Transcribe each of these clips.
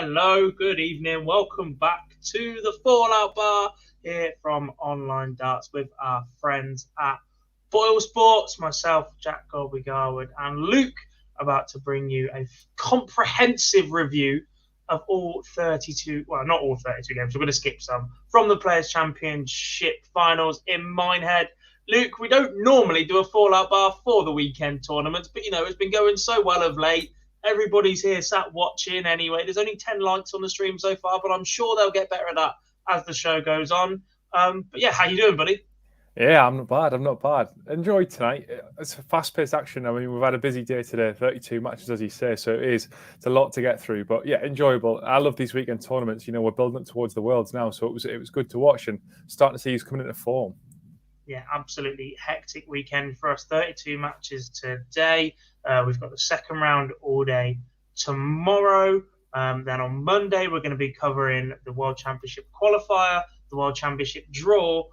Hello, good evening. Welcome back to the Fallout Bar here from Online Darts with our friends at Boyle Sports. Myself, Jack Garwood, and Luke about to bring you a comprehensive review of all 32, well, not all 32 games, we're going to skip some, from the Players' Championship finals in Minehead. Luke, we don't normally do a Fallout Bar for the weekend tournaments, but, it's been going so well of late. Everybody's here sat watching anyway. There's only 10 likes on the stream so far, but I'm sure they'll get better at that as the show goes on. But yeah, how you doing, buddy? Yeah, I'm not bad. Enjoyed tonight. It's a fast-paced action. I mean, we've had a busy day today, 32 matches, as you say, so it's a lot to get through. But yeah, enjoyable. I love these weekend tournaments. We're building up towards the Worlds now, so it was good to watch and starting to see who's coming into form. Yeah, absolutely hectic weekend for us. 32 matches today. We've got the second round all day tomorrow. Then on Monday, we're going to be covering the World Championship qualifier, the World Championship draw,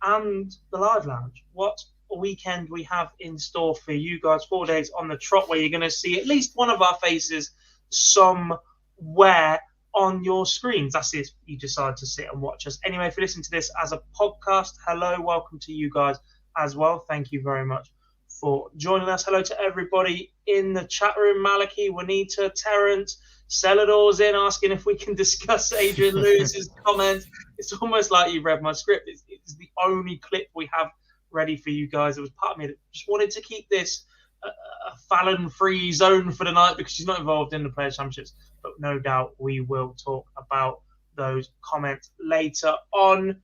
and the live lounge. What a weekend we have in store for you guys. 4 days on the trot where you're going to see at least one of our faces somewhere on your screens. That's if you decide to sit and watch us. Anyway, if you listen to this as a podcast, hello, welcome to you guys as well. Thank you very much for joining us. Hello to everybody in the chat room. Maliki, Juanita, Terrence, Celador's in asking if we can discuss Adrian Lewis's comments. It's almost like you read my script. It's the only clip we have ready for you guys. It was part of me that just wanted to keep this a Fallon-free zone for the night because she's not involved in the Players' Championships. But no doubt we will talk about those comments later on.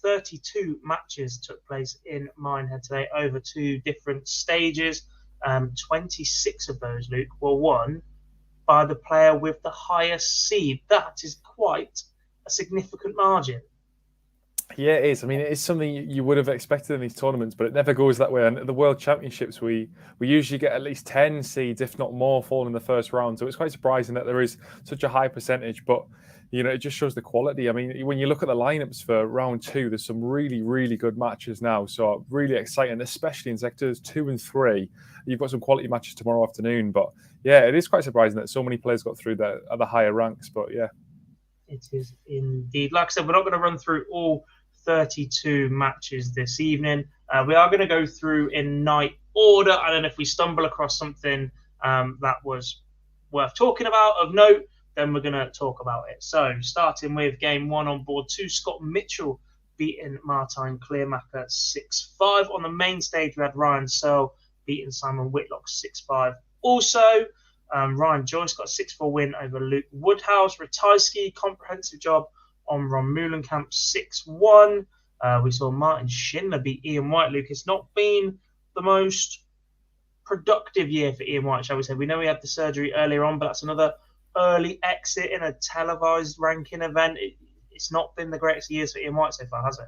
32 matches took place in Minehead today over 2 different stages. 26 of those, Luke, were won by the player with the highest seed. That is quite a significant margin. Yeah, it is. I mean, it is something you would have expected in these tournaments, but it never goes that way. And at the World Championships, we usually get at least 10 seeds, if not more, fall in the first round. So it's quite surprising that there is such a high percentage. But, it just shows the quality. I mean, when you look at the lineups for round 2, there's some really, really good matches now. So really exciting, especially in sectors 2 and 3. You've got some quality matches tomorrow afternoon. But yeah, it is quite surprising that so many players got through at the higher ranks. But yeah. It is indeed. Like I said, we're not going to run through all 32 matches this evening. We are going to go through in night order, and then if we stumble across something that was worth talking about of note, then we're going to talk about it. So starting with game 1 on board 2, Scott Mitchell beating Martijn Kleermaker 6-5. On the main stage, we had Ryan Searle beating Simon Whitlock 6-5. Also, Ryan Joyce got a 6-4 win over Luke Woodhouse. Ratajski, comprehensive job on Ron Meulenkamp 6-1. We saw Martin Schindler beat Ian White. Luke, it's not been the most productive year for Ian White, shall we say. We know he had the surgery earlier on, but that's another early exit in a televised ranking event. It's not been the greatest years for Ian White so far, has it?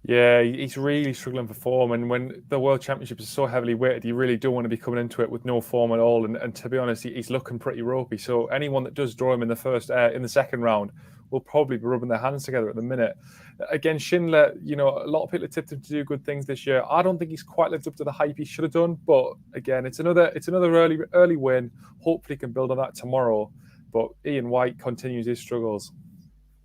Yeah, he's really struggling for form. And when the World Championship is so heavily weighted, you really don't want to be coming into it with no form at all. And to be honest, he's looking pretty ropey. So anyone that does draw him in the second round will probably be rubbing their hands together at the minute. Again, Schindler, a lot of people tipped him to do good things this year. I don't think he's quite lived up to the hype he should have done. But again, it's another early win. Hopefully he can build on that tomorrow. But Ian White continues his struggles.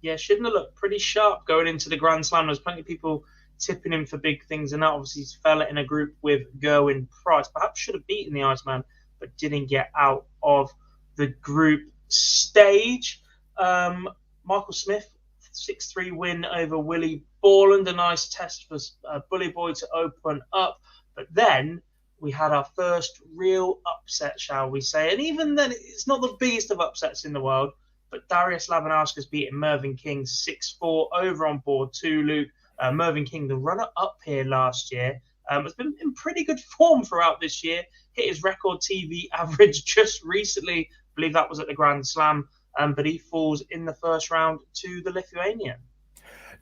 Yeah, Schindler looked pretty sharp going into the Grand Slam. There's plenty of people tipping him for big things, and that obviously he's fell in a group with Gerwyn Price. Perhaps should have beaten the Iceman, but didn't get out of the group stage. Michael Smith, 6-3 win over Willie Borland. A nice test for Bully Boy to open up. But then we had our first real upset, shall we say. And even then, it's not the biggest of upsets in the world. But Darius Labanauskas beating Mervyn King 6-4 over on board 2, Luke. Mervyn King, the runner-up here last year, has been in pretty good form throughout this year. Hit his record TV average just recently. I believe that was at the Grand Slam. But he falls in the first round to the Lithuanian.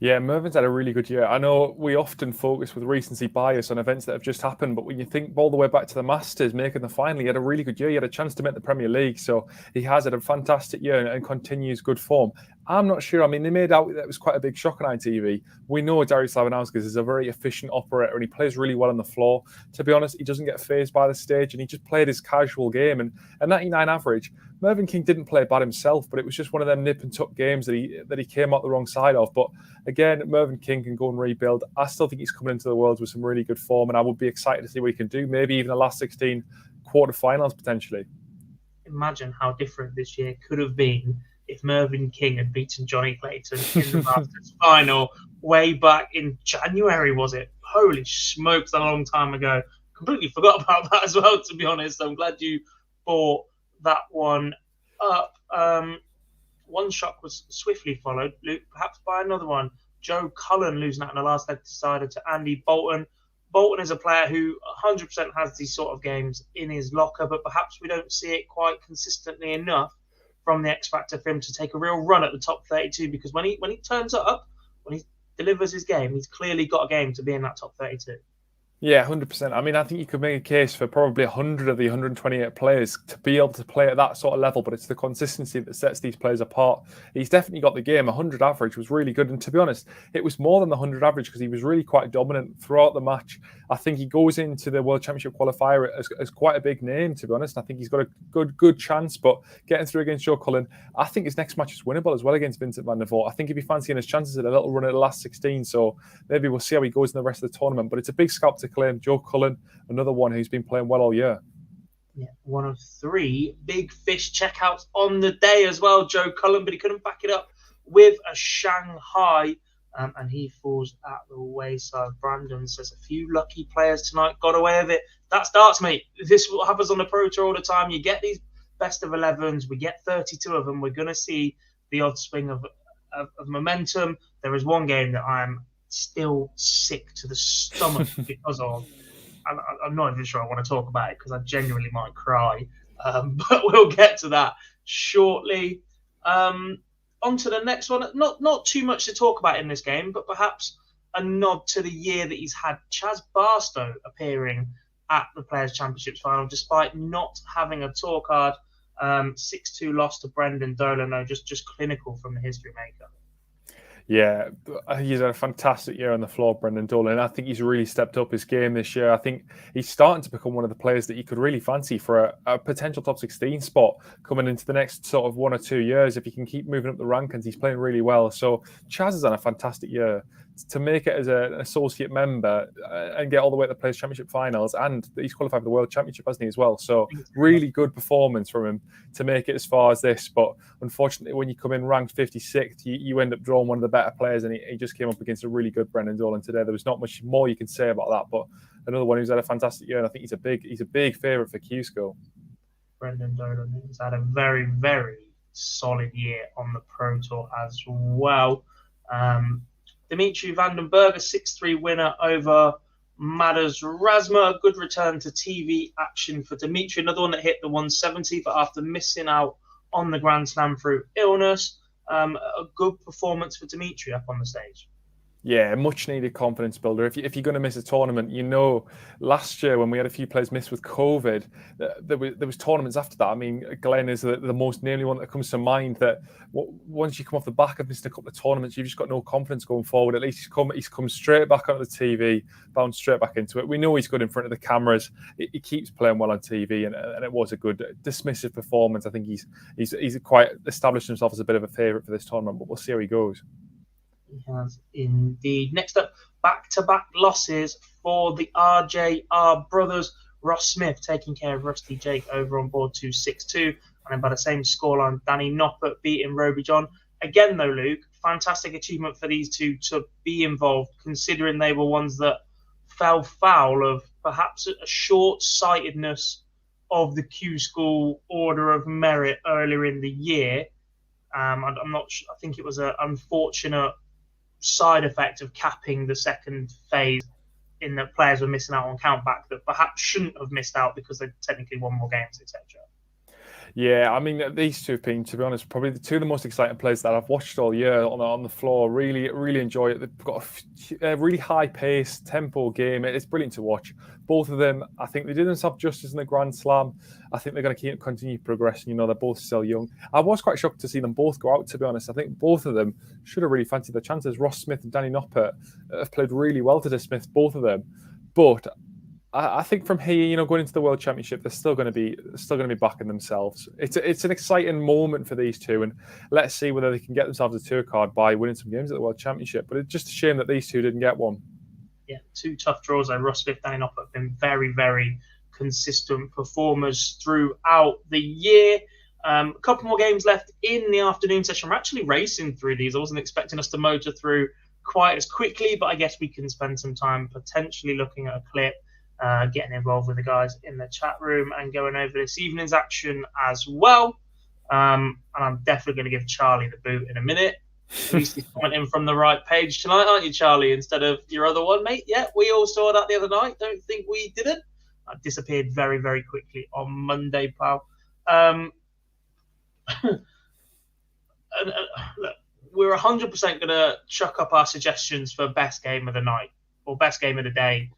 Yeah, Mervyn's had a really good year. I know we often focus with recency bias on events that have just happened, but when you think all the way back to the Masters, making the final, he had a really good year. He had a chance to make the Premier League, so he has had a fantastic year and continues good form. I'm not sure. I mean, they made out that it was quite a big shock on ITV. We know Darius Lavanauskas is a very efficient operator and he plays really well on the floor. To be honest, he doesn't get fazed by the stage and he just played his casual game. And at 99 average, Mervyn King didn't play bad himself, but it was just one of them nip and tuck games that he came out the wrong side of. But again, Mervyn King can go and rebuild. I still think he's coming into the Worlds with some really good form, and I would be excited to see what he can do. Maybe even the last 16 quarterfinals potentially. Imagine how different this year could have been if Mervyn King had beaten Johnny Clayton in the Masters final way back in January, was it? Holy smokes, a long time ago. Completely forgot about that as well, to be honest. I'm glad you brought that one up. One shock was swiftly followed, Luke, perhaps by another one. Joe Cullen losing out in the last leg decider to Andy Bolton. Bolton is a player who 100% has these sort of games in his locker, but perhaps we don't see it quite consistently enough from the X Factor for him to take a real run at the top 32, because when he turns up, when he delivers his game, he's clearly got a game to be in that top 32. Yeah, 100%. I mean, I think you could make a case for probably 100 of the 128 players to be able to play at that sort of level, but it's the consistency that sets these players apart. He's definitely got the game. 100 average was really good. And to be honest, it was more than the 100 average because he was really quite dominant throughout the match. I think he goes into the World Championship qualifier as quite a big name, to be honest. I think he's got a good chance, but getting through against Joe Cullen, I think his next match is winnable as well against Vincent van der Voort. I think he'd be fancying his chances at a little run at the last 16, so maybe we'll see how he goes in the rest of the tournament. But it's a big scalp to claim. Joe Cullen, another one who's been playing well all year. Yeah, one of three big fish checkouts on the day as well, Joe Cullen, but he couldn't back it up with a Shanghai, and he falls at the wayside. Brandon says a few lucky players tonight got away with it. That's darts, mate. This is what happens on the Pro Tour all the time. You get these best of 11s. We get 32 of them. We're going to see the odd swing of momentum. There is one game that I'm still sick to the stomach because of. I'm not even sure I want to talk about it because I genuinely might cry. But we'll get to that shortly. On to the next one. Not too much to talk about in this game, but perhaps a nod to the year that he's had. Chaz Barstow appearing at the Players' Championships final, despite not having a tour card. 6-2 loss to Brendan Dolan, though, just clinical from the history maker. Yeah, he's had a fantastic year on the floor, Brendan Dolan. I think he's really stepped up his game this year. I think he's starting to become one of the players that you could really fancy for a potential top 16 spot coming into the next sort of 1 or 2 years. If he can keep moving up the rankings, he's playing really well. So Chaz has had a fantastic year. To make it as an associate member and get all the way to the Players' Championship finals, and he's qualified for the World Championship, hasn't he, as well? So really good performance from him to make it as far as this. But unfortunately, when you come in ranked 56th, you end up drawing one of the better players, and he just came up against a really good Brendan Dolan today. There was not much more you can say about that, but another one who's had a fantastic year, and I think he's a big favourite for Q School. Brendan Dolan has had a very, very solid year on the Pro Tour as well. Dimitri Vandenberg, a 6-3 winner over Madars Razma. A good return to TV action for Dmitry. Another one that hit the 170, but after missing out on the Grand Slam through illness, a good performance for Dmitry up on the stage. Yeah, much needed confidence builder. If you're going to miss a tournament, last year when we had a few players miss with COVID, there was tournaments after that. I mean, Glenn is the most namely one that comes to mind, that once you come off the back of missing a couple of tournaments, you've just got no confidence going forward. At least he's come straight back onto the TV, bounced straight back into it. We know he's good in front of the cameras. He keeps playing well on TV, and it was a good dismissive performance. I think he's quite established himself as a bit of a favourite for this tournament, but we'll see how he goes. He has indeed. Next up, back-to-back losses for the RJR brothers. Ross Smith taking care of Rusty Jake over on board to 6-2. And then by the same scoreline, Danny Knoppert beating Roby John. Again, though, Luke, fantastic achievement for these two to be involved, considering they were ones that fell foul of perhaps a short-sightedness of the Q School Order of Merit earlier in the year. I'm not sure. I think it was an unfortunate side effect of capping the second phase in that players were missing out on countback that perhaps shouldn't have missed out because they technically won more games, etc. Yeah, I mean, these two have been, to be honest, probably the two of the most exciting players that I've watched all year on the floor. Really, really enjoy it. They've got a really high pace, tempo game. It's brilliant to watch. Both of them, I think they did themselves justice in the Grand Slam. I think they're going to continue progressing. They're both still young. I was quite shocked to see them both go out, to be honest. I think both of them should have really fancied their chances. Ross Smith and Danny Knoppert have played really well to dismiss both of them. But I think from here, going into the World Championship, they're still going to be backing themselves. It's an exciting moment for these two, and let's see whether they can get themselves a tour card by winning some games at the World Championship. But it's just a shame that these two didn't get one. Yeah, two tough draws. Ross Smith, Danny Knoppert have been very, very consistent performers throughout the year. A couple more games left in the afternoon session. We're actually racing through these. I wasn't expecting us to motor through quite as quickly, but I guess we can spend some time potentially looking at a clip. Getting involved with the guys in the chat room and going over this evening's action as well. And I'm definitely going to give Charlie the boot in a minute. At least he's commenting from the right page tonight, aren't you, Charlie, instead of your other one, mate? Yeah, we all saw that the other night. Don't think we didn't. I disappeared very, very quickly on Monday, pal. Look, we're 100% going to chuck up our suggestions for best game of the night or best game of the day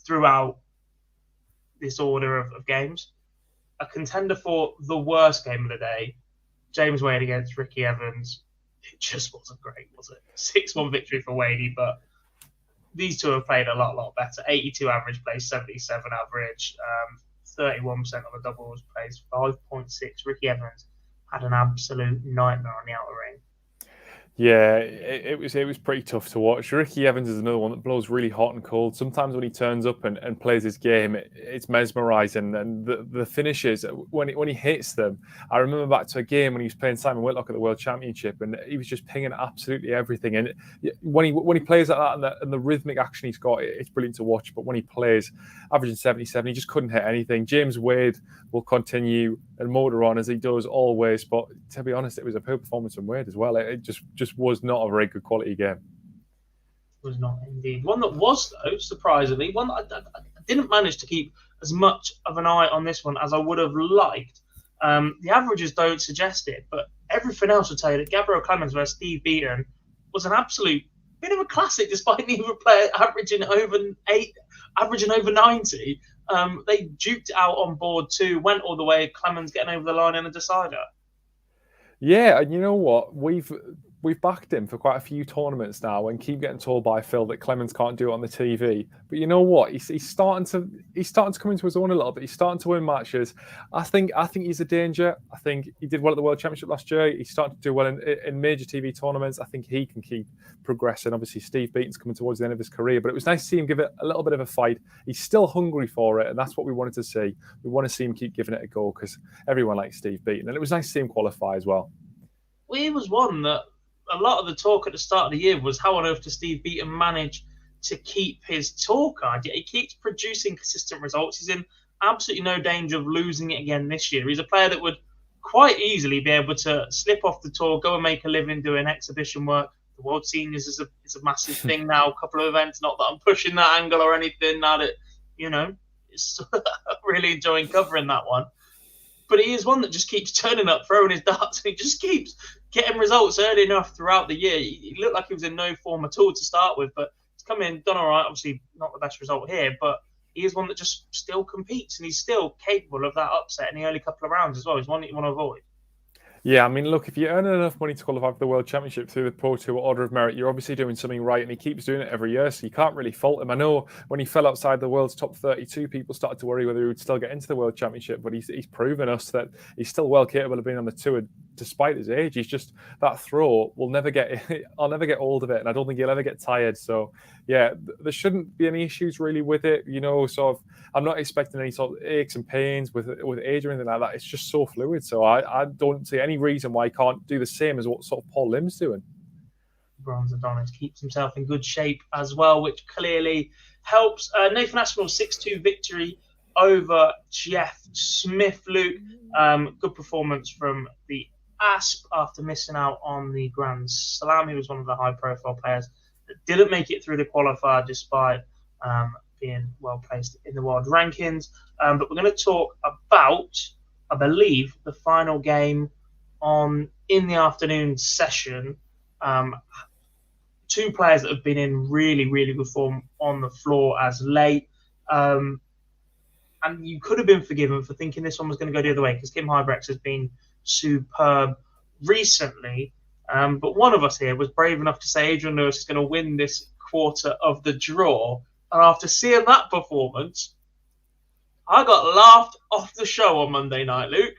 throughout this order of games. A contender for the worst game of the day, James Wade against Ricky Evans. It just wasn't great, was it? 6-1 victory for Wadey, but these two have played a lot better. 82 average plays, 77 average, 31% on the doubles plays, 5.6. Ricky Evans had an absolute nightmare on the outer ring. Yeah, it was pretty tough to watch. Ricky Evans is another one that blows really hot and cold. Sometimes when he turns up and plays his game, it's mesmerising. And the finishes, when he hits them, I remember back to a game when he was playing Simon Whitlock at the World Championship, and he was just pinging absolutely everything. And when he plays like that and the rhythmic action he's got, it's brilliant to watch. But when he plays, averaging 77, he just couldn't hit anything. James Wade will continue and motor on as he does always. But to be honest, it was a poor performance from Wade as well. It just was not a very good quality game. It was not indeed. One that was, though, surprisingly, one that I didn't manage to keep as much of an eye on this one as I would have liked. The averages don't suggest it, but everything else will tell you that Gabriel Clemens versus Steve Beaton was an absolute bit of a classic, despite neither player averaging over 90. They duked it out on board two, went all the way, Clemens getting over the line in a decider. Yeah, and you know what? We've backed him for quite a few tournaments now and keep getting told by Phil that Clemens can't do it on the TV. But you know what? He's starting to come into his own a little bit. He's starting to win matches. I think he's a danger. I think he did well at the World Championship last year. He's starting to do well in major TV tournaments. I think he can keep progressing. Obviously, Steve Beaton's coming towards the end of his career, but it was nice to see him give it a little bit of a fight. He's still hungry for it, and that's what we wanted to see. We want to see him keep giving it a go because everyone likes Steve Beaton, and it was nice to see him qualify as well. Well, he was one that a lot of the talk at the start of the year was how on earth does Steve Beaton manage to keep his tour card? He keeps producing consistent results. He's in absolutely no danger of losing it again this year. He's a player that would quite easily be able to slip off the tour, go and make a living doing exhibition work. The World Seniors is a massive thing now, a couple of events. Not that I'm pushing that angle or anything, now that, it's really enjoying covering that one. But he is one that just keeps turning up, throwing his darts, and he just keeps getting results early enough throughout the year. He looked like he was in no form at all to start with, but he's come in, done all right. Obviously, not the best result here, but he is one that just still competes, and he's still capable of that upset in the early couple of rounds as well. He's one that you want to avoid. Yeah, I mean, look, if you earn enough money to qualify for the World Championship through the Pro Tour Order of Merit, you're obviously doing something right, and he keeps doing it every year, so you can't really fault him. I know when he fell outside the world's top 32, people started to worry whether he would still get into the World Championship, but he's proven us that he's still well capable of being on the tour despite his age. He's just, that throw will never get, I'll never get old of it, and I don't think he'll ever get tired. So, yeah, there shouldn't be any issues really with it, sort of. I'm not expecting any sort of aches and pains with age or anything like that. It's just so fluid. So I don't see any reason why he can't do the same as what sort of Paul Lim's doing. Bronze Adonis keeps himself in good shape as well, which clearly helps. Nathan Aspinall 6-2 victory over Jeff Smith. Luke, good performance from the Asp after missing out on the Grand Slam. He was one of the high-profile players that didn't make it through the qualifier despite being well placed in the world rankings. But we're going to talk about I believe the final game in the afternoon session, two players that have been in really, really good form on the floor as late. And you could have been forgiven for thinking this one was going to go the other way because Kim Huybrechts has been superb recently. But one of us here was brave enough to say Adrian Lewis is going to win this quarter of the draw. And after seeing that performance, I got laughed off the show on Monday night, Luke.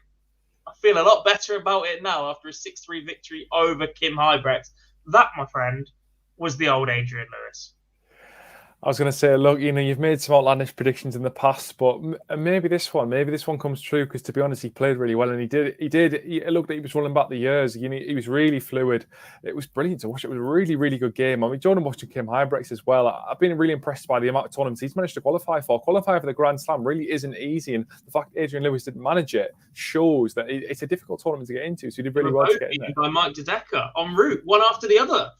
I feel a lot better about it now after a 6-3 victory over Kim Huybrechts. That, my friend, was the old Adrian Lewis. I was going to say, look, you've made some outlandish predictions in the past, but maybe this one comes true because, to be honest, he played really well and he looked like he was rolling back the years. He was really fluid. It was brilliant to watch. It was a really, really good game. I mean, Jordan watching Kim Huybrechts as well. I've been really impressed by the amount of tournaments he's managed to qualify for. Qualifying for the Grand Slam really isn't easy, and the fact that Adrian Lewis didn't manage it shows that it's a difficult tournament to get into. So he did really well to get in there. By Mike De Decker en route, one after the other.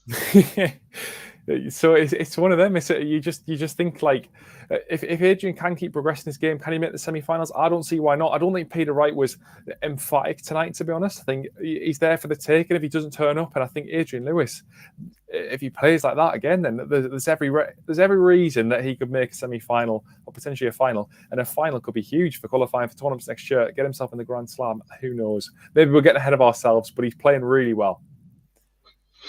So it's one of them. You just think like, if Adrian can keep progressing this game, can he make the semi-finals? I don't see why not. I don't think Peter Wright was emphatic tonight, to be honest. I think he's there for the taking if he doesn't turn up, and I think Adrian Lewis, if he plays like that again, then there's every reason that he could make a semi-final or potentially a final, and a final could be huge for qualifying for tournaments next year. Get himself in the Grand Slam. Who knows? Maybe we're getting ahead of ourselves, but he's playing really well.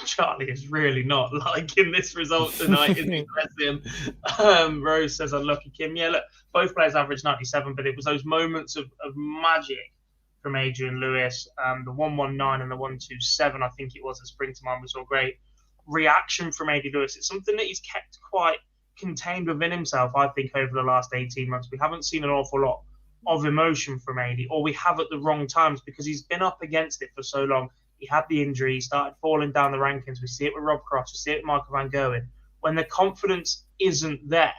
Charlie is really not liking this result tonight. It's impressive. Rose says, unlucky Kim. Yeah, look, both players averaged 97, but it was those moments of magic from Adrian Lewis. The 119 and the 127, I think it was, at spring to mind, we saw great reaction from Adrian Lewis. It's something that he's kept quite contained within himself, I think, over the last 18 months. We haven't seen an awful lot of emotion from AD, or we have at the wrong times because he's been up against it for so long. He had the injury, he started falling down the rankings. We see it with Rob Cross, we see it with Michael Van Gerwen. When the confidence isn't there,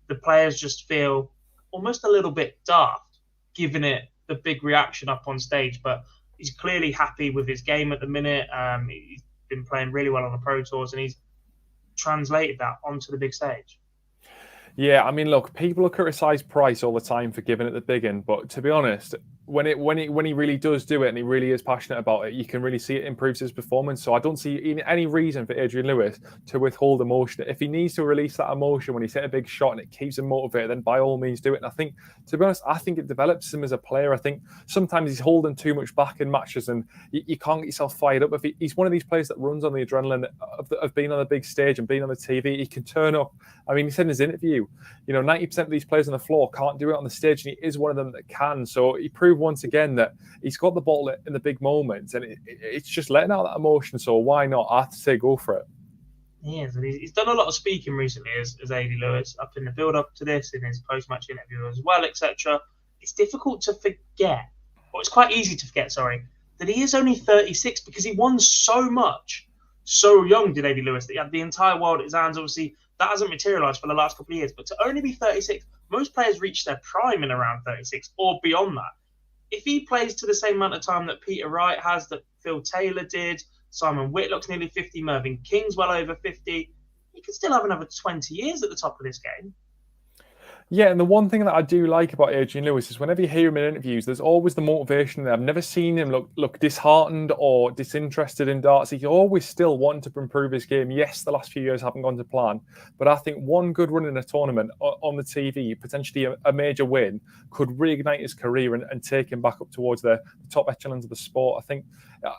the players just feel almost a little bit daft, giving it the big reaction up on stage. But he's clearly happy with his game at the minute. He's been playing really well on the Pro Tours, and he's translated that onto the big stage. Yeah, I mean, look, people criticise Price all the time for giving it the big end, but to be honest, when he really does do it and he really is passionate about it, you can really see it improves his performance. So I don't see any reason for Adrian Lewis to withhold emotion. If he needs to release that emotion when he's hit a big shot and it keeps him motivated, then by all means do it. And I think, to be honest, I think it develops him as a player. I think sometimes he's holding too much back in matches and you can't get yourself fired up. If he's one of these players that runs on the adrenaline of being on a big stage and being on the TV, he can turn up. I mean, he said in his interview, 90% of these players on the floor can't do it on the stage, and he is one of them that can. So he proved once again that he's got the ball in the big moments, and it's just letting out that emotion. So why not? I have to say, go for it. Yes, and he's done a lot of speaking recently as AD Lewis, up in the build-up to this, in his post-match interview as well, etc. It's difficult to forget, or it's quite easy to forget, that he is only 36 because he won so much so young, did AD Lewis, that he had the entire world at his hands. Obviously, that hasn't materialised for the last couple of years, but to only be 36, most players reach their prime in around 36 or beyond that. If he plays to the same amount of time that Peter Wright has, that Phil Taylor did, Simon Whitlock's nearly 50, Mervyn King's well over 50, he could still have another 20 years at the top of this game. Yeah, and the one thing that I do like about Adrian Lewis is whenever you hear him in interviews, there's always the motivation there. I've never seen him look disheartened or disinterested in darts. He's always still wanting to improve his game. Yes, the last few years haven't gone to plan, but I think one good run in a tournament on the TV, potentially a major win, could reignite his career and take him back up towards the top echelons of the sport.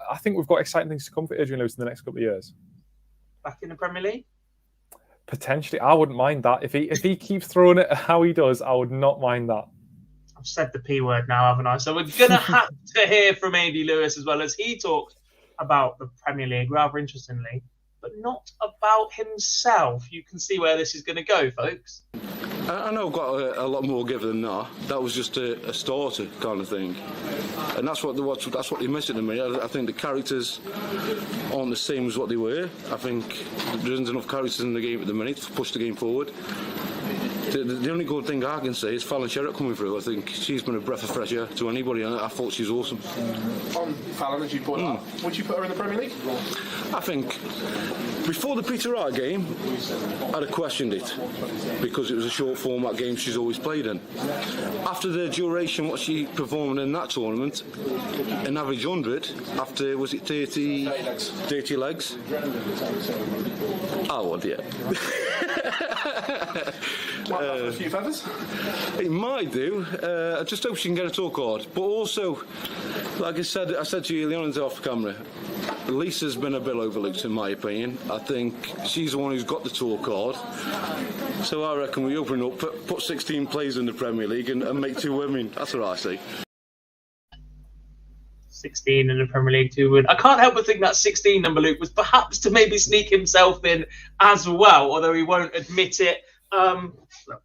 I think we've got exciting things to come for Adrian Lewis in the next couple of years. Back in the Premier League? Potentially, I wouldn't mind that. If he keeps throwing it how he does, I would not mind that. I've said the P word now, haven't I? So we're going to have to hear from AD Lewis as well, as he talked about the Premier League, rather interestingly, but not about himself. You can see where this is going to go, folks. I know I've got a lot more give than that. That was just a starter kind of thing, and that's what they're missing to me. I think the characters aren't the same as what they were. I think there isn't enough characters in the game at the minute to push the game forward. The only good thing I can say is Fallon Sherritt coming through. I think she's been a breath of fresh air to anybody, and I thought she was awesome. On Fallon, as you put her, would you put her in the Premier League? I think before the Peter Wright game, I'd have questioned it because it was a short format game she's always played in. After the duration, what she performed in that tournament, an average 100, after, was it 30 legs? Oh, well, yeah. Might have a few feathers. It might do. I just hope she can get a talk card. But also, like I said to you earlier on off camera, Lisa's been a bit overlooked in my opinion. I think she's the one who's got the talk card. So I reckon we open up, put 16 players in the Premier League and make 2 women. That's what I say. 16 in the Premier League, 2 win. I can't help but think that 16 number, Luke, was perhaps to maybe sneak himself in as well, although he won't admit it.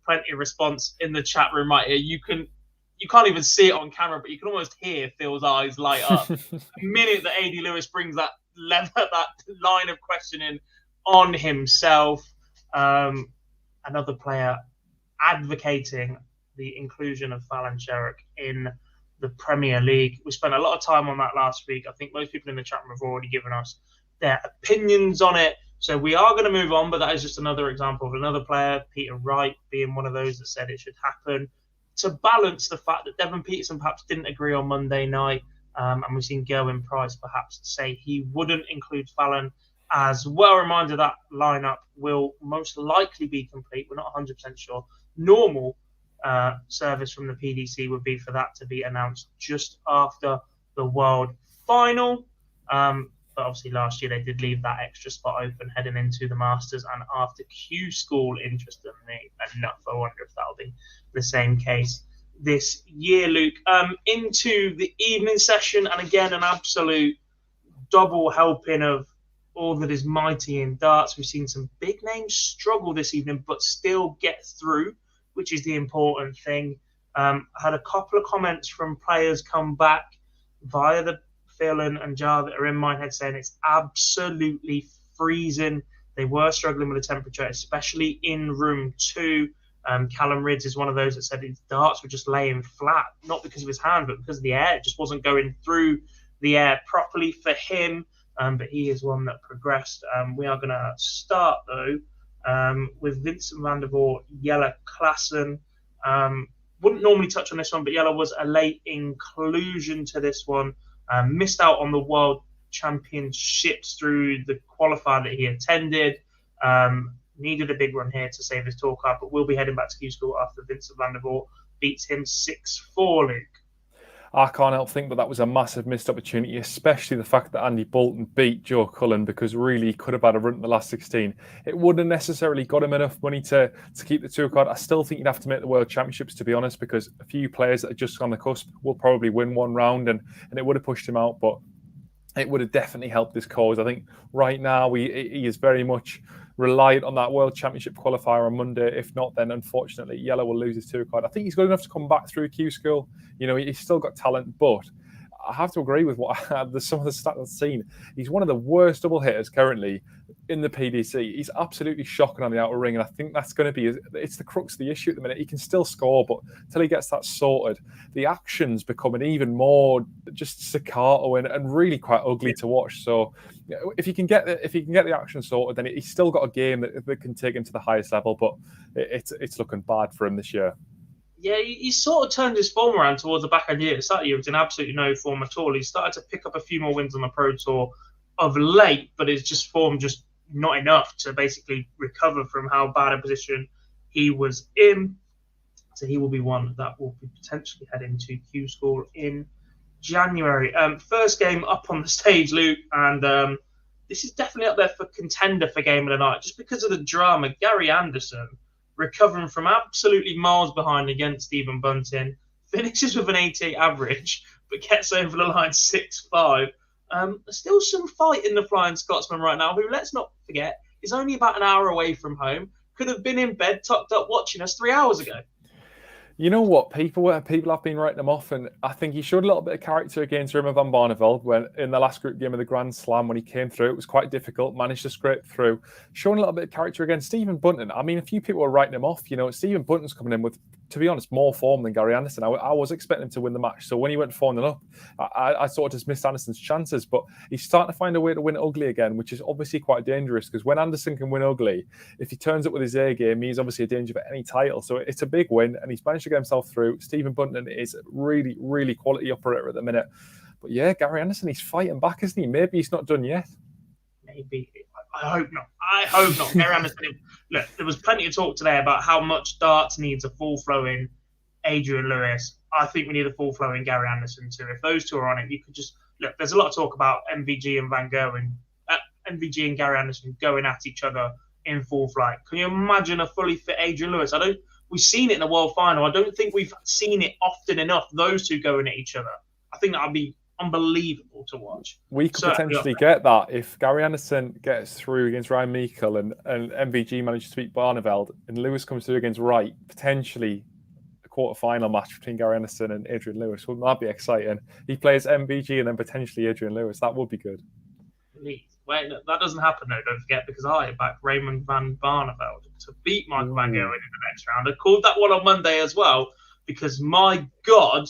Plenty of response in the chat room right here. You can't even see it on camera, but you can almost hear Phil's eyes light up. The minute that AD Lewis brings that line of questioning on himself, another player advocating the inclusion of Fallon Sherritt in the Premier League. We spent a lot of time on that last week. I think most people in the chat room have already given us their opinions on it. So we are going to move on, but that is just another example of another player, Peter Wright, being one of those that said it should happen, to balance the fact that Devon Peterson perhaps didn't agree on Monday night, and we've seen Gerwyn Price perhaps say he wouldn't include Fallon as well. Reminder that lineup will most likely be complete. We're not 100% sure. Normal service from the PDC would be for that to be announced just after the World Final. But obviously last year they did leave that extra spot open heading into the Masters and after Q School, interestingly enough. I wonder if that'll be the same case this year, Luke. Into the evening session, and again, an absolute double helping of all that is mighty in darts. We've seen some big names struggle this evening, but still get through, which is the important thing. I had a couple of comments from players come back via the Phil and Jar that are in Minehead saying it's absolutely freezing. They were struggling with the temperature, especially in room 2. Callum Ridds is one of those that said his darts were just laying flat, not because of his hand, but because of the air. It just wasn't going through the air properly for him, but he is one that progressed. We are going to start, though, with Vincent van der Voort, Jelle Klassen. Wouldn't normally touch on this one, but Jelle was a late inclusion to this one. Missed out on the World Championships through the qualifier that he attended. Needed a big run here to save his tour card, but will be heading back to Q School after Vincent van der Voort beats him 6-4, Luke. I can't help think, but that was a massive missed opportunity, especially the fact that Andy Bolton beat Joe Cullen, because really he could have had a run in the last 16. It wouldn't have necessarily got him enough money to keep the tour card. I still think you'd have to make the World Championships, to be honest, because a few players that are just on the cusp will probably win one round, and it would have pushed him out, but it would have definitely helped his cause. I think right now he is very much reliant on that World Championship qualifier on Monday. If not, then unfortunately Jelle will lose his tour card. I think he's good enough to come back through Q School. You know, he's still got talent, but I have to agree with some of the stats I've seen. He's one of the worst double hitters currently in the PDC. He's absolutely shocking on the outer ring, and I think that's going to be it's the crux of the issue at the minute. He can still score, but until he gets that sorted, the action's becoming even more just staccato and really quite ugly to watch. So if he can get the action sorted, then he's still got a game that can take him to the highest level. But it's looking bad for him this year. Yeah, he sort of turned his form around towards the back end of the year. At the start of the year, it was in absolutely no form at all. He started to pick up a few more wins on the Pro Tour of late, but his form just not enough to basically recover from how bad a position he was in. So he will be one that will be potentially heading to Q School in January. First game up on the stage, Luke, and this is definitely up there for contender for game of the night, just because of the drama. Gary Anderson, recovering from absolutely miles behind against Stephen Bunting, finishes with an 88 average, but gets over the line 6-5. Still some fight in the Flying Scotsman right now, who, let's not forget, is only about an hour away from home. Could have been in bed, tucked up, watching us 3 hours ago. You know what? People have been writing him off, and I think he showed a little bit of character against Raymond van Barneveld when in the last group game of the Grand Slam when he came through. It was quite difficult, managed to scrape through, showing a little bit of character against Stephen Bunton. I mean, a few people were writing him off. You know, Stephen Bunton's coming in with, to be honest, more form than Gary Anderson. I was expecting him to win the match. So when he went 4-0 up, I sort of dismissed Anderson's chances, but he's starting to find a way to win ugly again, which is obviously quite dangerous because when Anderson can win ugly, if he turns up with his A game, he's obviously a danger for any title. So it's a big win, and he's managed to get himself through. Stephen Bunton is really, really quality operator at the minute. But yeah, Gary Anderson, he's fighting back, isn't he? Maybe he's not done yet. Maybe. I hope not. Gary Anderson, look, there was plenty of talk today about how much darts needs a full-flowing Adrian Lewis. I think we need a full-flowing Gary Anderson too. If those two are on it, you could just... Look, there's a lot of talk about MVG and Gary Anderson going at each other in full flight. Can you imagine a fully fit Adrian Lewis? We've seen it in the World Final. I don't think we've seen it often enough, those two going at each other. I think that would be unbelievable to watch. We could potentially get that if Gary Anderson gets through against Ryan Meikle and MVG manages to beat Barneveld and Lewis comes through against Wright, potentially a quarter-final match between Gary Anderson and Adrian Lewis. Wouldn't that be exciting? He plays MVG and then potentially Adrian Lewis. That would be good. Please. Wait, that doesn't happen though, don't forget, because I backed Raymond van Barneveld to beat Michael van Gerwen in the next round. I called that one on Monday as well, because my God,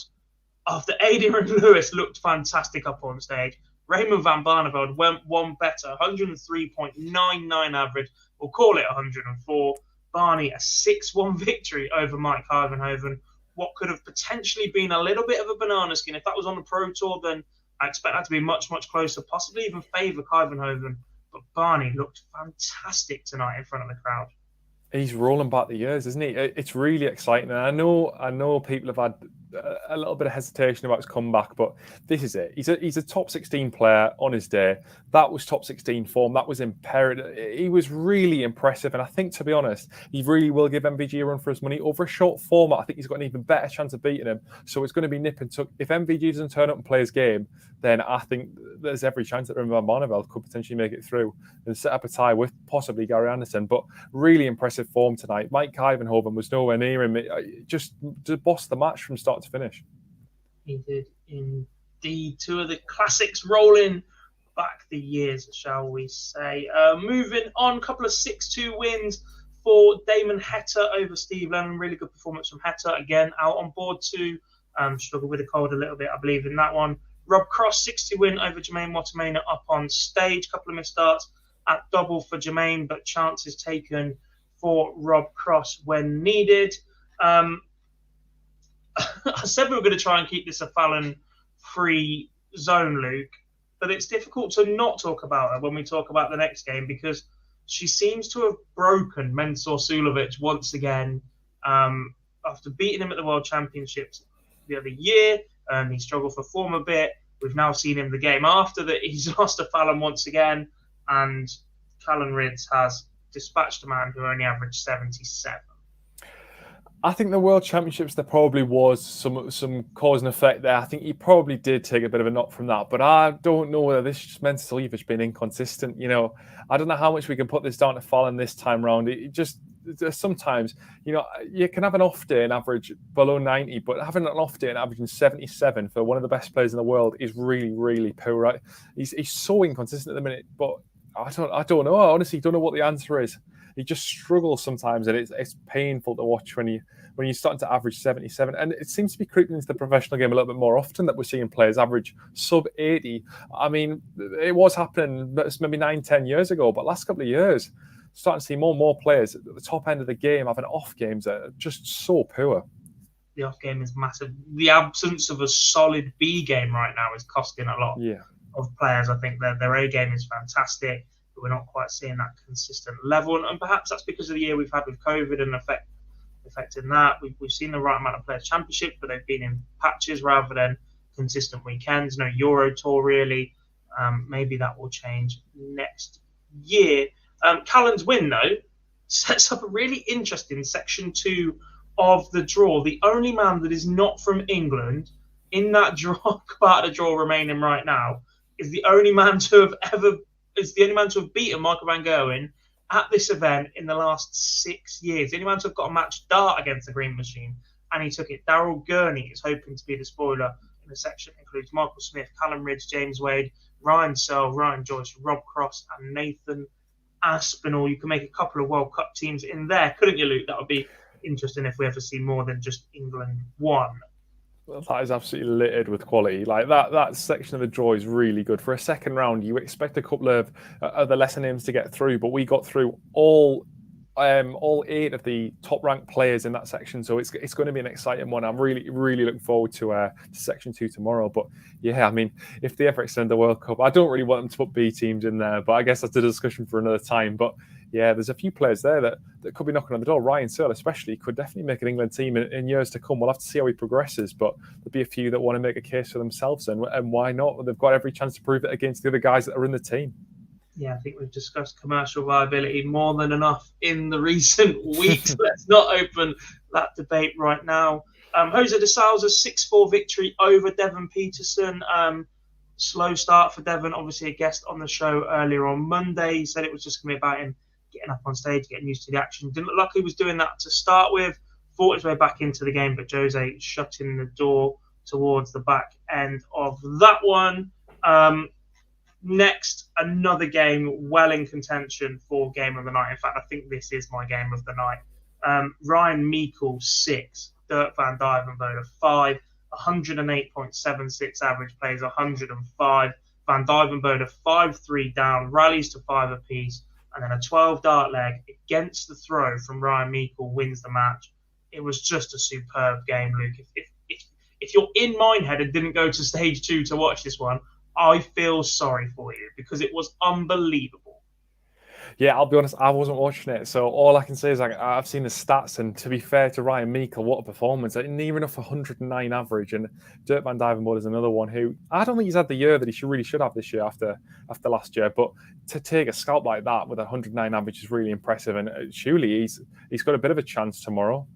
after Adrian Lewis looked fantastic up on stage, Raymond van Barneveld went one better, 103.99 average. We'll call it 104. Barney, a 6-1 victory over Mike Ivanhoven. What could have potentially been a little bit of a banana skin. If that was on the Pro Tour, then I expect that to be much, much closer, possibly even favour Ivanhoven. But Barney looked fantastic tonight in front of the crowd. He's rolling back the years, isn't he? It's really exciting. And I know people have had a little bit of hesitation about his comeback, but this is it. He's a top 16 player on his day. That was top 16 form. That was imperative. He was really impressive. And I think, to be honest, he really will give MVG a run for his money. Over a short format, I think he's got an even better chance of beating him. So it's going to be nip and tuck. If MVG doesn't turn up and play his game, then I think there's every chance that Raymond van Barneveld could potentially make it through and set up a tie with possibly Gary Anderson. But really impressive form tonight. Mike Ivanhoven was nowhere near him. Just bossed the match from start to finish. He did indeed. Two of the classics rolling back the years, shall we say. Moving on, a couple of 6-2 wins for Damon Heta over Steve Lennon. Really good performance from Heta. Again, out on board too. Struggled with the cold a little bit, I believe, in that one. Rob Cross, 60 win over Jermaine Watermain up on stage. Couple of missed starts at double for Jermaine, but chances taken for Rob Cross when needed. I said we were going to try and keep this a Fallon-free zone, Luke, but it's difficult to not talk about her when we talk about the next game because she seems to have broken Mensur Suljovic once again after beating him at the World Championships the other year. He struggled for form a bit. We've now seen him the game after that. He's lost to Fallon once again, and Callum Ridds has dispatched a man who only averaged 77. I think the World Championships, there probably was some cause and effect there. I think he probably did take a bit of a knock from that, but I don't know whether this just meant Suljovic being inconsistent. You know, I don't know how much we can put this down to Fallon this time round. It just sometimes, you know, you can have an off day and average below 90, but having an off day and averaging 77 for one of the best players in the world is really, really poor. Right? He's so inconsistent at the minute, but I don't know. I honestly don't know what the answer is. He just struggles sometimes, and it's painful to watch when you're starting to average 77. And it seems to be creeping into the professional game a little bit more often that we're seeing players average sub 80. I mean, it was happening maybe 9-10 years ago, but last couple of years, starting to see more and more players at the top end of the game having off games that are just so poor. The off game is massive. The absence of a solid B game right now is costing a lot of players. I think their A game is fantastic, but we're not quite seeing that consistent level. And perhaps that's because of the year we've had with COVID and affecting that. We've seen the right amount of players championships, but they've been in patches rather than consistent weekends. No Euro Tour really. Maybe that will change next year. Callum's win, though, sets up a really interesting Section 2 of the draw. The only man that is not from England in that draw, part of the draw remaining right now, is the only man to have beaten Michael van Gerwen at this event in the last 6 years. The only man to have got a match dart against the Green Machine and he took it. Daryl Gurney is hoping to be the spoiler in the section. It includes Michael Smith, Callum Ridge, James Wade, Ryan Searle, Ryan Joyce, Rob Cross, and Nathan Aspinall. You can make a couple of World Cup teams in there, couldn't you, Luke? That would be interesting if we ever see more than just England 1. That is absolutely littered with quality. Like that section of the draw is really good. For a second round, you expect a couple of other lesser names to get through, but we got through all 8 of the top-ranked players in that section, so it's going to be an exciting one. I'm really looking forward to Section 2 tomorrow. But yeah, I mean, if they ever extend the World Cup, I don't really want them to put B teams in there, but I guess that's a discussion for another time. But yeah, there's a few players there that could be knocking on the door. Ryan Searle especially could definitely make an England team in years to come. We'll have to see how he progresses, but there'll be a few that want to make a case for themselves, and why not? They've got every chance to prove it against the other guys that are in the team. Yeah, I think we've discussed commercial viability more than enough in the recent weeks. Let's not open that debate right now. Jose de Sousa's 6-4 victory over Devon Peterson. Slow start for Devon, obviously a guest on the show earlier on Monday. He said it was just going to be about him getting up on stage, getting used to the action. Didn't look like he was doing that to start with. Fought his way back into the game, but Jose shutting the door towards the back end of that one. Next, another game well in contention for game of the night. In fact, I think this is my game of the night. Ryan Meikle 6, Dirk van Dijvenbode 5, 108.76 average, plays 105. Van Dijvenbode 5-3 down, rallies to 5 apiece, and then a 12 dart leg against the throw from Ryan Meikle wins the match. It was just a superb game, Luke. If you're in Minehead and didn't go to stage 2 to watch this one, I feel sorry for you because it was unbelievable. Yeah, I'll be honest, I wasn't watching it, so all I can say is I've seen the stats, and to be fair to Ryan Meikle, what a performance. Near enough 109 average, and Dirk van Dijvenbode is another one who I don't think he's had the year that he really should have this year after last year, but to take a scalp like that with 109 average is really impressive, and surely he's got a bit of a chance tomorrow.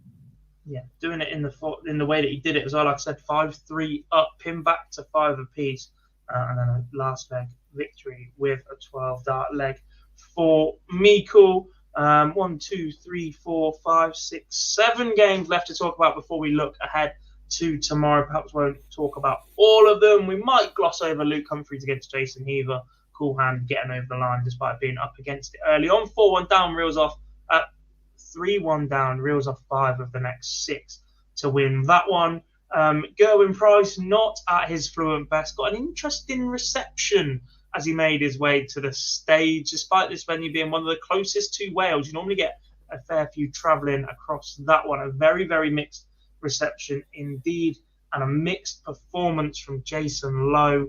Yeah, doing it in the way that he did it as well. Like I said, 5-3 up, pin back to 5 apiece. And then a last leg victory with a 12 dart leg for Meikle. 1, 2, 3, 4, 5, 6, 7 games left to talk about before we look ahead to tomorrow. Perhaps won't talk about all of them. We might gloss over Luke Humphries against Jason Heaver. Cool hand getting over the line despite being up against it early on. 4-1 down, reels off. 3-1 down, reels off 5 of the next 6 to win that one. Gerwyn Price, not at his fluent best, got an interesting reception as he made his way to the stage. Despite this venue being one of the closest to Wales, you normally get a fair few travelling across that one. A very, very mixed reception indeed, and a mixed performance from Jason Lowe.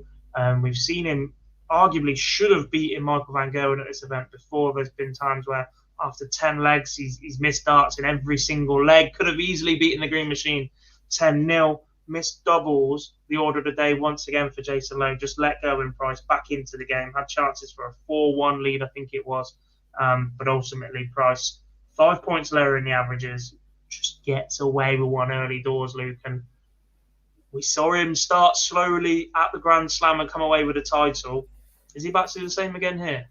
We've seen him arguably should have beaten Michael van Gerwen at this event before. There's been times where after 10 legs, he's missed darts in every single leg. Could have easily beaten the Green Machine 10-0, missed doubles. The order of the day once again for Jason Lowe. Just let Gerwyn Price back into the game. Had chances for a 4-1 lead, I think it was. But ultimately, Price, 5 points lower in the averages, just gets away with one early doors, Luke. And we saw him start slowly at the Grand Slam and come away with a title. Is he about to do the same again here?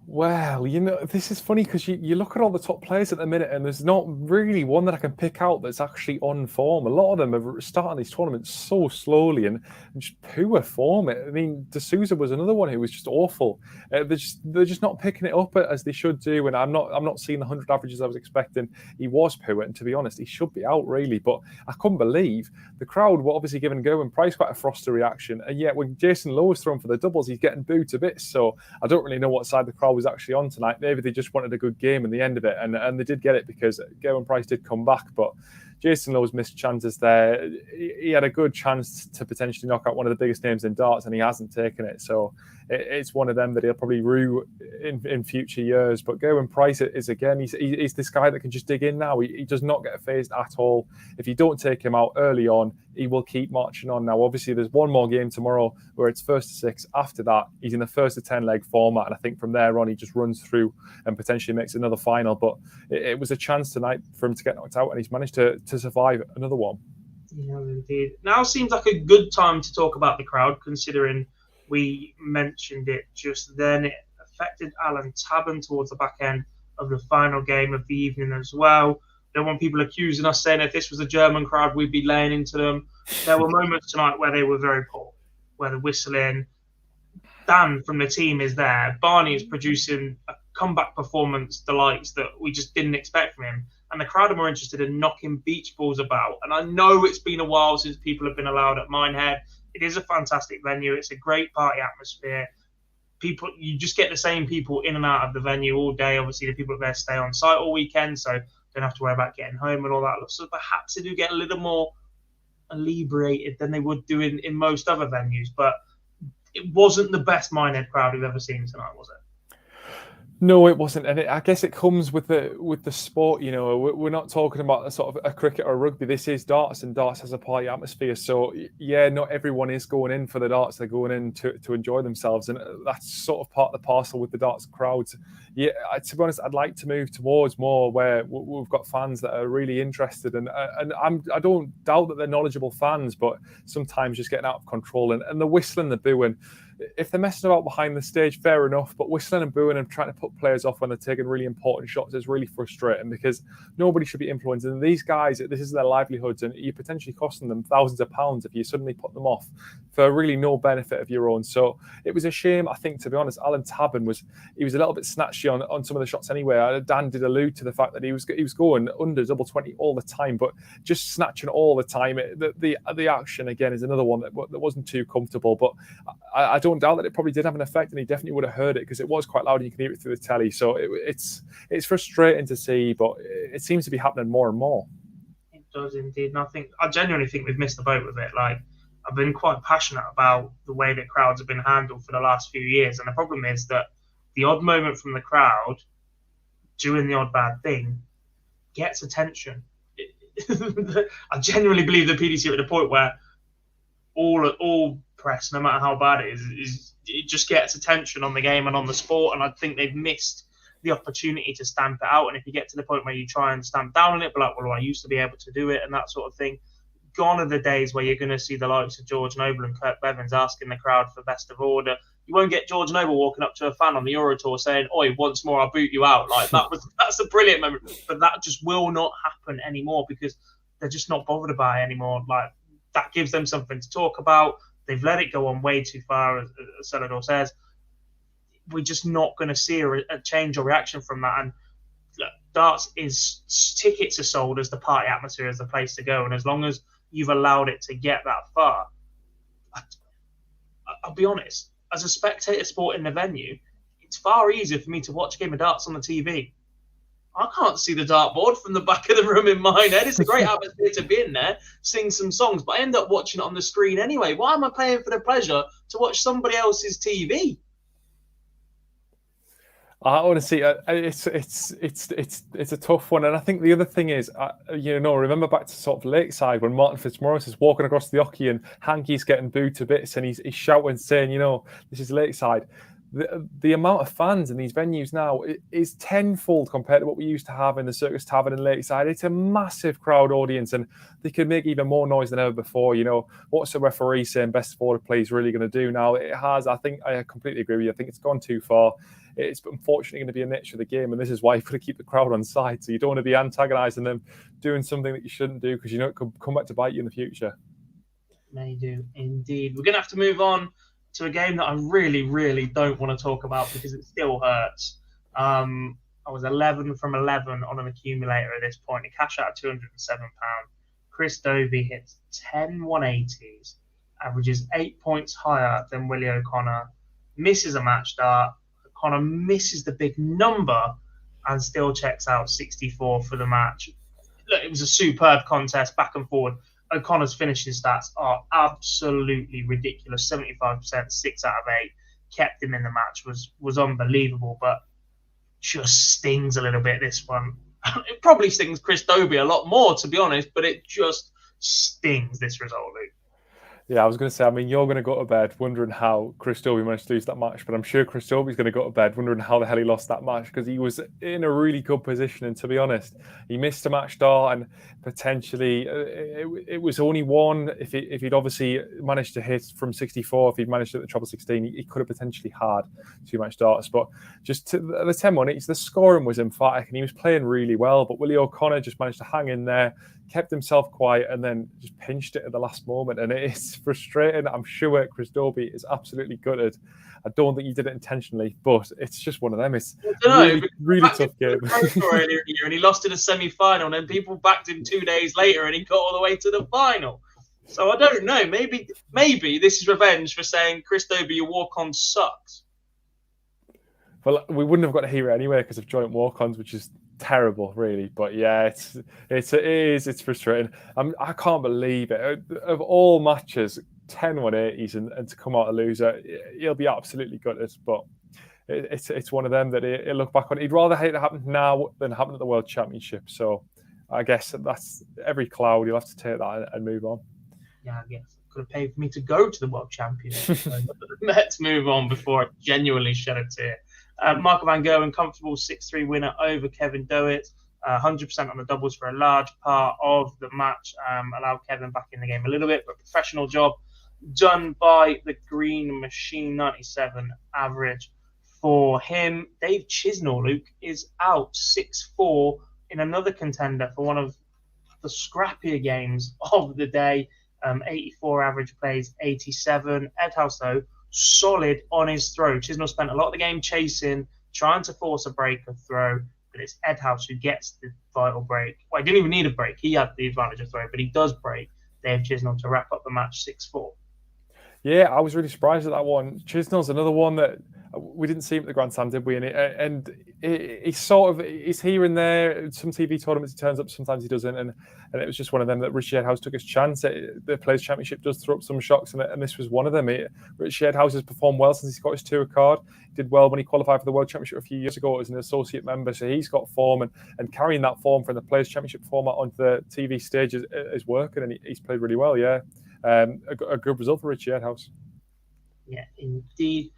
Well, this is funny because you look at all the top players at the minute, and there's not really one that I can pick out that's actually on form. A lot of them are starting these tournaments so slowly and just poor form. I mean, De Sousa was another one who was just awful. They're just not picking it up as they should do, and I'm not seeing the 100 averages I was expecting. He was poor, and to be honest, he should be out really. But I couldn't believe the crowd were obviously giving Gerwyn Price quite a frosty reaction, and yet when Jason Lowe was thrown for the doubles, he's getting booed to bits. So I don't really know what side the crowd was actually on tonight. Maybe they just wanted a good game in the end of it, and they did get it because Gerwyn Price did come back, but Jason Lowe's missed chances there. He had a good chance to potentially knock out one of the biggest names in darts, and he hasn't taken it. So it's one of them that he'll probably rue in future years. But Gerwyn Price is, again, he's this guy that can just dig in now. He does not get phased at all. If you don't take him out early on, he will keep marching on. Now, obviously, there's one more game tomorrow where it's 1st to 6. After that, he's in the 1st to 10 leg format. And I think from there on, he just runs through and potentially makes another final. But it was a chance tonight for him to get knocked out, and he's managed to survive another one. Yeah, indeed. Now seems like a good time to talk about the crowd, considering we mentioned it just then. It affected Alan Tabban towards the back end of the final game of the evening as well. Don't want people accusing us saying if this was a German crowd, we'd be laying into them. There were moments tonight where they were very poor, where the whistling. Dan from the team is there. Barney is producing a comeback performance delights that we just didn't expect from him. And the crowd are more interested in knocking beach balls about. And I know it's been a while since people have been allowed at Minehead. It is a fantastic venue. It's a great party atmosphere. People, you just get the same people in and out of the venue all day. Obviously, the people there stay on site all weekend, so don't have to worry about getting home and all that. So perhaps they do get a little more inebriated than they would do in most other venues. But it wasn't the best Minehead crowd we've ever seen tonight, was it? No, it wasn't, and I guess it comes with the sport. You know, we're not talking about a sort of a cricket or a rugby. This is darts, and darts has a party atmosphere. So yeah, not everyone is going in for the darts. They're going in to enjoy themselves, and that's sort of part of the parcel with the darts crowds. Yeah, to be honest, I'd like to move towards more where we've got fans that are really interested, and I don't doubt that they're knowledgeable fans, but sometimes just getting out of control and the whistling, the booing. If they're messing about behind the stage, fair enough. But whistling and booing and trying to put players off when they're taking really important shots is really frustrating because nobody should be influenced. And these guys, this is their livelihoods, and you're potentially costing them thousands of pounds if you suddenly put them off for really no benefit of your own. So it was a shame, I think, to be honest. Alan Tabben was a little bit snatchy on some of the shots anyway. Dan did allude to the fact that he was going under double 20 all the time, but just snatching all the time. The action again is another one that wasn't too comfortable, but I don't doubt that it probably did have an effect, and he definitely would have heard it because it was quite loud and you can hear it through the telly. So it's frustrating to see, but it seems to be happening more and more. It does indeed, and I genuinely think we've missed the boat with it. Like, I've been quite passionate about the way that crowds have been handled for the last few years, and the problem is that the odd moment from the crowd doing the odd bad thing gets attention. I genuinely believe the PDC are at the point where all press, no matter how bad it is it just gets attention on the game and on the sport, and I think they've missed the opportunity to stamp it out. And if you get to the point where you try and stamp down on it, but like, well, I used to be able to do it and that sort of thing, gone are the days where you're going to see the likes of George Noble and Kirk Bevins asking the crowd for best of order. You won't get George Noble walking up to a fan on the Euro Tour saying, "Oi, once more, I'll boot you out." Like that's a brilliant moment, but that just will not happen anymore because they're just not bothered about it anymore. Like, that gives them something to talk about. They've let it go on way too far, as Selador says. We're just not going to see a change or reaction from that. And look, darts is tickets are sold as the party atmosphere, as the place to go. And as long as you've allowed it to get that far, I'll be honest, as a spectator sport in the venue, it's far easier for me to watch a game of darts on the TV. I can't see the dartboard from the back of the room in Minehead. It's a great atmosphere to be in there, sing some songs, but I end up watching it on the screen anyway. Why am I paying for the pleasure to watch somebody else's TV? I want to see it's a tough one, and I think the other thing is, remember back to sort of Lakeside when Martin Fitzmaurice is walking across the hockey and Hankey's getting booed to bits, and he's shouting, saying, this is Lakeside. The amount of fans in these venues now is tenfold compared to what we used to have in the Circus Tavern in Lakeside. It's a massive crowd audience, and they could make even more noise than ever before. What's the referee saying best of order play is really going to do now? It has. I think I completely agree with you. I think it's gone too far. It's unfortunately going to be a nature of the game, and this is why you've got to keep the crowd on side. So you don't want to be antagonising them, doing something that you shouldn't do because it could come back to bite you in the future. They do indeed. We're going to have to move on to a game that I really, really don't want to talk about because it still hurts. I was 11 from 11 on an accumulator at this point. A cash out of £207. Chris Dobie hits 10 180s, averages 8 points higher than Willie O'Connor, misses a match dart. O'Connor misses the big number and still checks out 64 for the match. Look, it was a superb contest, back and forward. O'Connor's finishing stats are absolutely ridiculous. 75%, 6 out of 8. Kept him in the match, was unbelievable, but just stings a little bit, this one. It probably stings Chris Dobie a lot more, to be honest, but it just stings, this result, Luke. Yeah, I was going to say, I mean, you're going to go to bed wondering how Chris Dobie managed to lose that match, but I'm sure Chris Dobie's going to go to bed wondering how the hell he lost that match, because he was in a really good position. And to be honest, he missed a match start, and potentially it was only one. If he'd obviously managed to hit from 64, if he'd managed to hit the treble 16, he could have potentially had 2 match starts. But just to the 10-1, the scoring was emphatic, and he was playing really well. But Willie O'Connor just managed to hang in there, kept himself quiet, and then just pinched it at the last moment. And it's frustrating. I'm sure Chris Dobie is absolutely gutted. I don't think he did it intentionally, but it's just one of them. It's really tough game. Earlier in the year, and he lost in a semi-final, and then people backed him 2 days later, and he got all the way to the final. So I don't know. Maybe this is revenge for saying, Chris Dobie, your walk-on sucks. Well, we wouldn't have got to hear it anyway because of joint walk-ons, which is terrible, really. But yeah, it's frustrating. I can't believe it. Of all matches, 10-180s and to come out a loser, he'll be absolutely gutted. But it's one of them that he'll look back on. He'd rather hate it happen now than happen at the World Championship. So I guess that's every cloud. You'll have to take that and move on. Yeah, I guess it could have paid for me to go to the World Championship. Let's move on before I genuinely shed a tear. Michael Van Gerwen, comfortable 6-3 winner over Kevin Dowitt. 100% on the doubles for a large part of the match. Allowed Kevin back in the game a little bit, but professional job done by the Green Machine. 97 average for him. Dave Chisnall, Luke, is out 6-4 in another contender for one of the scrappier games of the day. 84 average plays 87. Edhouse, though, solid on his throw. Chisnall spent a lot of the game chasing, trying to force a break of throw, but it's Edhouse who gets the vital break. Well, he didn't even need a break. He had the advantage of throw, but he does break Dave Chisnall to wrap up the match 6-4. Yeah, I was really surprised at that one. Chisnall's another one that we didn't see him at the Grand Slam, did we? And he's here and there. Some TV tournaments he turns up, sometimes he doesn't. And it was just one of them that Richie Edhouse took his chance. The Players' Championship does throw up some shocks, and this was one of them. Richie Edhouse has performed well since he got his tour card. He did well when he qualified for the World Championship a few years ago as an associate member. So he's got form, and carrying that form from the Players' Championship format onto the TV stage is working, and he's played really well, yeah. A good result for Richie Edhouse. Yeah, indeed.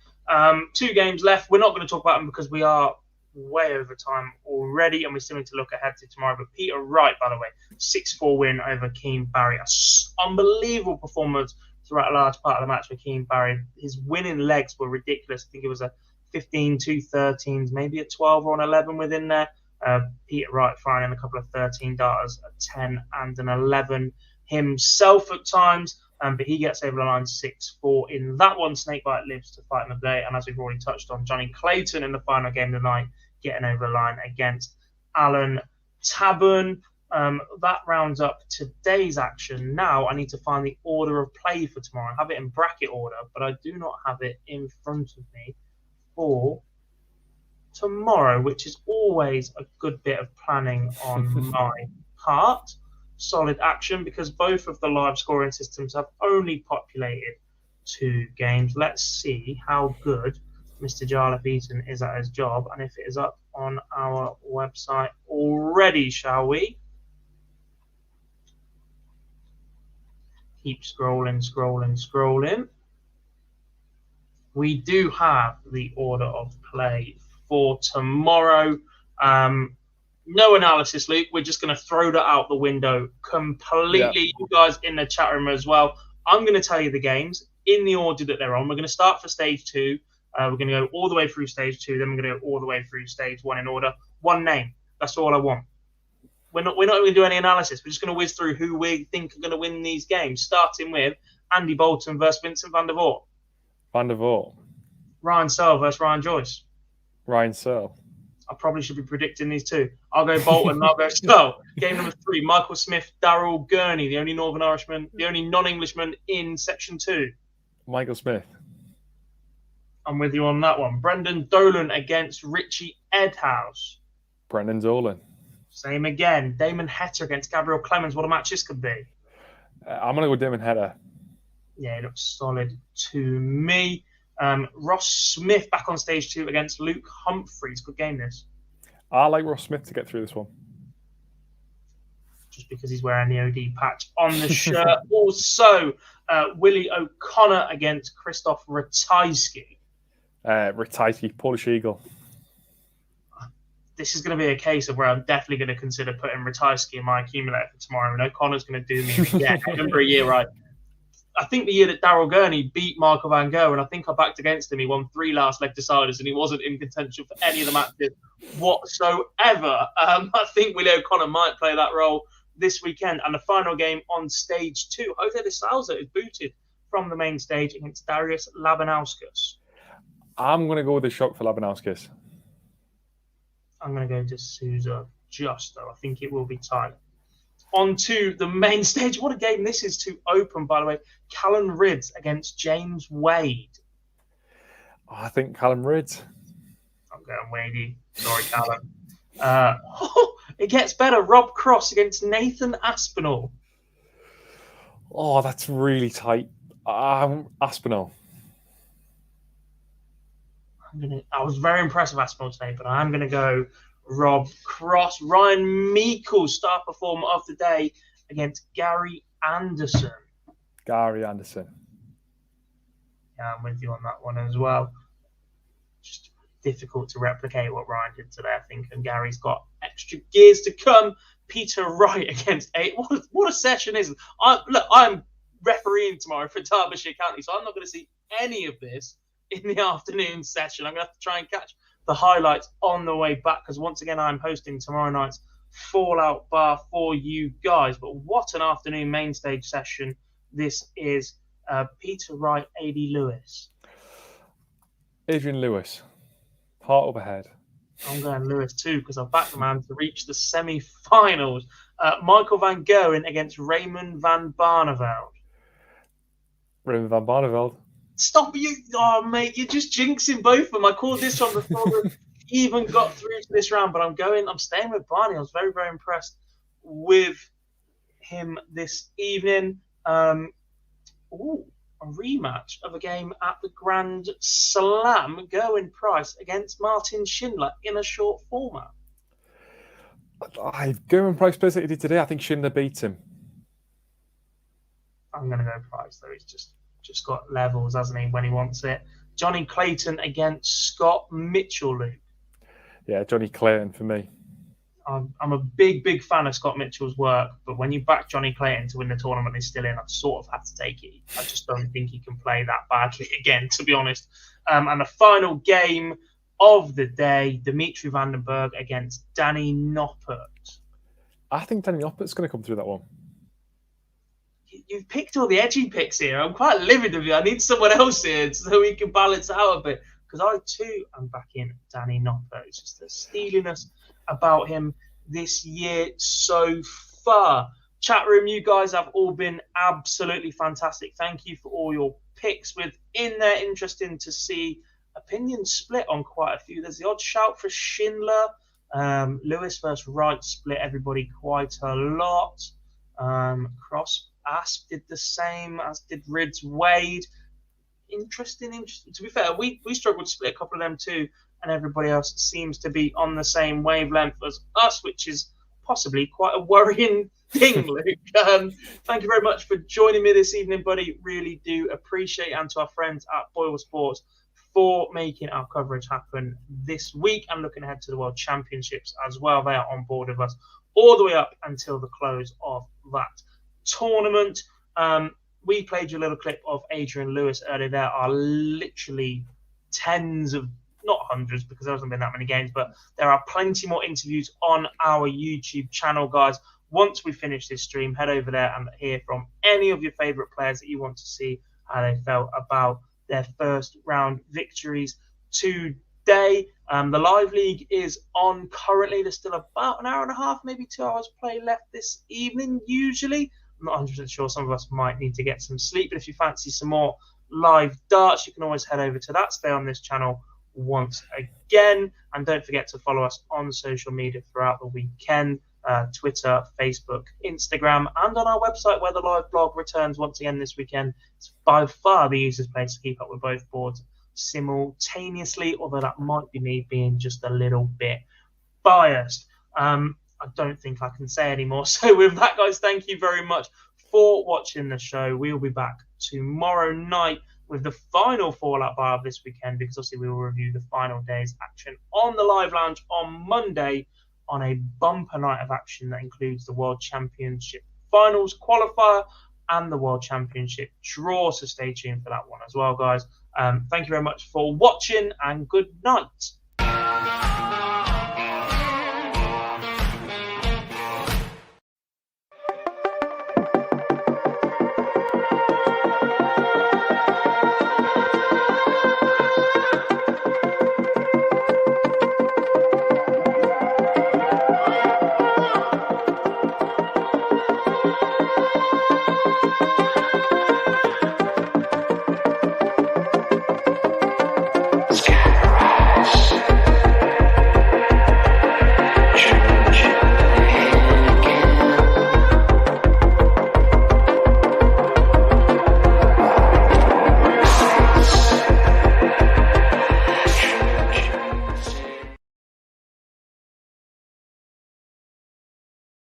2 games left. We're not going to talk about them because we are way over time already, and we still need to look ahead to tomorrow. But Peter Wright, by the way, 6-4 win over Keane Barry. Unbelievable performance throughout a large part of the match for Keane Barry. His winning legs were ridiculous. I think it was a 15, 2 13s, maybe a 12 or an 11 within there. Peter Wright firing a couple of 13 darters, a 10 and an 11 himself at times. But he gets over the line 6-4 in that one. Snakebite lives to fight another day. And as we've already touched on, Johnny Clayton in the final game of the night getting over the line against Alan Tabern. That rounds up today's action. Now I need to find the order of play for tomorrow. I have it in bracket order, but I do not have it in front of me for tomorrow, which is always a good bit of planning on my part. Solid action because both of the live scoring systems have only populated 2 games. Let's see how good Mr. Jarlath Beaton is at his job and if it is up on our website already, shall we? Keep scrolling. We do have the order of play for tomorrow. No analysis, Luke. We're just going to throw that out the window completely. Yeah. You guys in the chat room as well. I'm going to tell you the games in the order that they're on. We're going to start for stage 2. We're going to go all the way through stage 2. Then we're going to go all the way through stage 1 in order. One name. That's all I want. We're not going to do any analysis. We're just going to whiz through who we think are going to win these games, starting with Andy Bolton versus Vincent van der Voort. Van der Voort. Ryan Searle versus Ryan Joyce. Ryan Searle. I probably should be predicting these 2. I'll go Bolton and I'll go Searle. Game number 3, Michael Smith, Darryl Gurney, the only Northern Irishman, the only non-Englishman in Section 2. Michael Smith. I'm with you on that one. Brendan Dolan against Richie Edhouse. Brendan Dolan. Same again. Damon Hetter against Gabriel Clemens. What a match this could be. I'm going to go Damon Hetter. Yeah, it looks solid to me. Ross Smith back on stage 2 against Luke Humphreys. Good game, this. I like Ross Smith to get through this one. Just because he's wearing the OD patch on the shirt. Also, Willie O'Connor against Krzysztof Ratajski. Ratajski, Polish Eagle. This is going to be a case of where I'm definitely going to consider putting Ratajski in my accumulator for tomorrow, and O'Connor's going to do me again. I remember a year, right? I think the year that Daryl Gurney beat Michael Van Gogh, and I think I backed against him. He won 3 last leg deciders, and he wasn't in contention for any of the matches whatsoever. I think Willie O'Connor might play that role this weekend. And the final game on stage 2, Jose de Souza is booted from the main stage against Darius Labanauskas. I'm going to go with a shock for Labanauskas. I'm going to go to Souza just, though. I think it will be tight. On to the main stage. What a game this is to open, by the way. Callum Ridds against James Wade. I think Callum Ridds. I'm going Wadey. Sorry, Callum. It gets better. Rob Cross against Nathan Aspinall. Oh, that's really tight. Aspinall. I was very impressed with Aspinall today, but I'm going to go Rob Cross. Ryan Meikle, star performer of the day, against Gary Anderson. Gary Anderson. Yeah, I'm with you on that one as well. Just difficult to replicate what Ryan did today, I think, and Gary's got extra gears to come. Peter Wright against 8. What a session is it? I'm refereeing tomorrow for Derbyshire County, so I'm not going to see any of this in the afternoon session. I'm going to have to try and catch the highlights on the way back, because once again I'm hosting tomorrow night's Fallout Bar for you guys. But what an afternoon main stage session this is. Peter Wright, AD Lewis. Adrian Lewis. Heart overhead. I'm going Lewis too, because I've backed the man to reach the semi-finals. Michael Van Gerwen against Raymond van Barneveld. Raymond van Barneveld. Stop you! Oh, mate, you're just jinxing both of them. I called this one before we even got through to this round, but I'm staying with Barney. I was very, very impressed with him this evening. A rematch of a game at the Grand Slam. Gerwin Price against Martin Schindler in a short format. Gerwin Price basically did today. I think Schindler beat him. I'm going to go Price, though. He's just got levels, hasn't he, when he wants it. Johnny Clayton against Scott Mitchell, Luke. Yeah, Johnny Clayton for me. I'm a big fan of Scott Mitchell's work, but when you back Johnny Clayton to win the tournament he's still in, I've sort of had to take it. I just don't think he can play that badly again, to be honest. And the final game of the day, Dimitri Vandenberg against Danny Knoppert. I think Danny Knoppert's going to come through that one. You've picked all the edgy picks here. I'm quite livid with you. I need someone else here so we can balance out a bit. Because I, too, am backing Danny Knoppert. It's just the steeliness about him this year so far. Chat room, you guys have all been absolutely fantastic. Thank you for all your picks within there. Interesting to see opinions split on quite a few. There's the odd shout for Schindler. Lewis versus Wright split everybody quite a lot. Cross Asp did the same, as did Ridds Wade. Interesting. To be fair, we struggled to split a couple of them too, and everybody else seems to be on the same wavelength as us, which is possibly quite a worrying thing, Luke. Thank you very much for joining me this evening, buddy. Really do appreciate it, and to our friends at Boyle Sports for making our coverage happen this week and looking ahead to the World Championships as well. They are on board with us all the way up until the close of that tournament. We played you a little clip of Adrian Lewis earlier. There are literally tens of, not hundreds because there hasn't been that many games, but there are plenty more interviews on our YouTube channel, guys. Once we finish this stream, head over there and hear from any of your favourite players that you want to see how they felt about their first round victories today. The live league is on currently. There's still about an hour and a half, maybe 2 hours play left this evening, usually. I'm not 100% sure. Some of us might need to get some sleep. But if you fancy some more live darts, you can always head over to that. Stay on this channel once again. And don't forget to follow us on social media throughout the weekend. Twitter, Facebook, Instagram, and on our website where the live blog returns once again this weekend. It's by far the easiest place to keep up with both boards simultaneously, although that might be me being just a little bit biased. I don't think I can say anymore. So with that, guys, thank you very much for watching the show. We'll be back tomorrow night with the final Fallout bar of this weekend, because obviously we will review the final day's action on the Live Lounge on Monday on a bumper night of action that includes the World Championship Finals qualifier and the World Championship draw. So stay tuned for that one as well, guys. Thank you very much for watching, and good night.